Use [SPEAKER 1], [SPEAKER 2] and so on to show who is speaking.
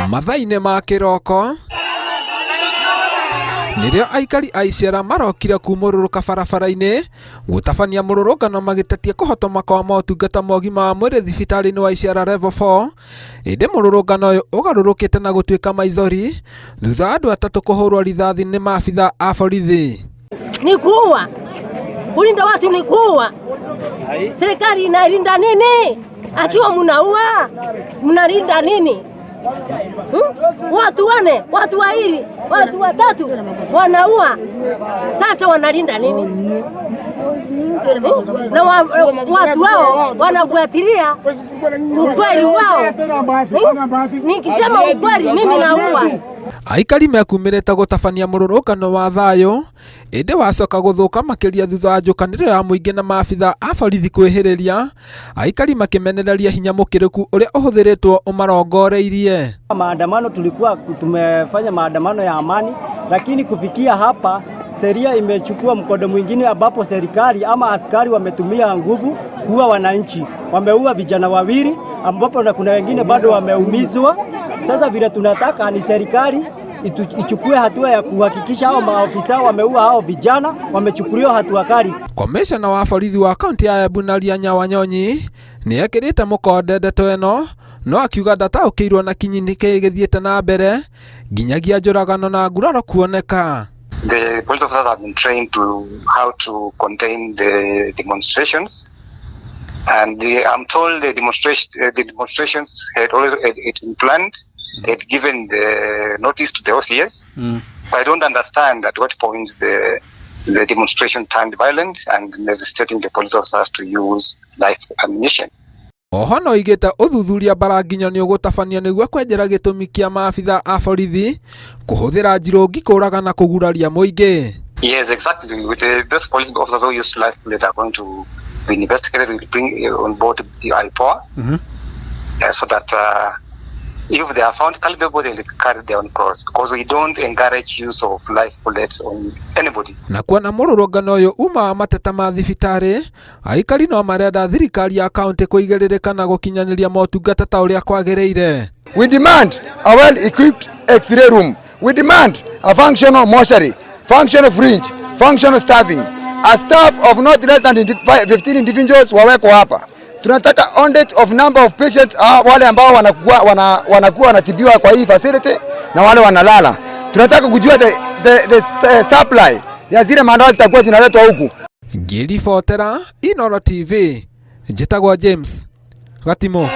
[SPEAKER 1] mathaine ma kiroko nirio aikari a Isiara marokire kumũrũrũka barabara-inĩ gũtabania mũrũrũngano magĩtetia kũhotoma kwa motungata ma ũgima wa mwĩrĩ thibitarĩ-inĩ wa Isiara level 4. Ĩndĩ mũrũrũngano ũyũ ũgarũrũkĩte na gũtuĩka maithori thutha wa andũ atatũ kũhũrwo rithathi nĩ maabitha a borithi.
[SPEAKER 2] Ni kuua, kulinda watu ni kuua. Serikali inalinda nini? Akiwa mnaua, mnalinda nini? Watu wane, watu wawili, watu watatu wanaua. Sasa wanalinda nini? Na watu wao wanafuatilia ukweli wao. Nikisema ukweli mimi naua.
[SPEAKER 1] Aikari mekumirite gũtabania mũrũrũngano wa thayũ ĩndĩ wacoka gũthũka makĩria thutha wa njũkanĩrĩro ya mũingĩ na maabitha a borithi kwĩhĩrĩria, aikari makimenereria hinya mũkĩrĩku ũrĩa ũhũthĩrĩtwo ũmarongoreirie.
[SPEAKER 3] Maandamano tulikuwa tumefanya maandamano ya amani, lakini kufikia hapa sheria imechukua mkondo mwingine ambapo serikali ama askari wametumia nguvu kuua wananchi. Wameua vijana wawili ambapo na kuna wengine bado wameumizwa. Sasa vile tunataka ni serikali ichukue hatua ya kuhakikisha hao maofisa wameua hao vijana wamechukuliwa hatua kali.
[SPEAKER 1] Komishona wa borithi wa kaunti ya Embu Naria Wanyonyi nĩ ekĩrĩte mũkonde ndeto ĩno, no akiuga ndataũkĩirwo na kinyi nĩkĩ gĩthiĩte na mbere nginyagia njũragano na nguraro kuoneka.
[SPEAKER 4] The police officers have been trained to how to contain the demonstrations, and I'm told the demonstrations had always been planned. They had given the notice to the OCS. I don't understand at what point the demonstration turned violent and necessitating the police officers to use live ammunition.
[SPEAKER 1] Oho no igĩte ũthuthuria baranginyo nĩ ũgũtabanio nĩguo kwenjera gĩtũmi kĩa maabitha a borithi kũhũthĩra njirũngi kũraga na kũguraria mũingĩ.
[SPEAKER 4] Yes, exactly. With those police officers who use live bullets are going to be investigated. We'll bring on board the IPOA so that if they are found culpable, they will carry their own course, because we don't encourage use of live bullets on anybody. Na
[SPEAKER 1] kuona mũrũrũngano ũyũ uma mateta ma thibitarĩ, aikari no marenda thirikari ya kaunti kũigĩrĩrĩka na gũkinyanĩria motungata ta ũrĩa kwagĩrĩire.
[SPEAKER 5] We demand a well-equipped X-ray room. We demand a functional mortuary, functional fringe, functional staffing. A staff of not less than 15 individuals wawekwa hapa. Tunataka audit of number of patients wale ambao wanakuwa wanatibiwa kwa hii facility na wale wanalala. Tunataka kujua the supply ya zile madawa zitakuwa zinaletwa huku.
[SPEAKER 1] Ngiri Fotera, Inooro TV, njĩtagwo James Gatimo.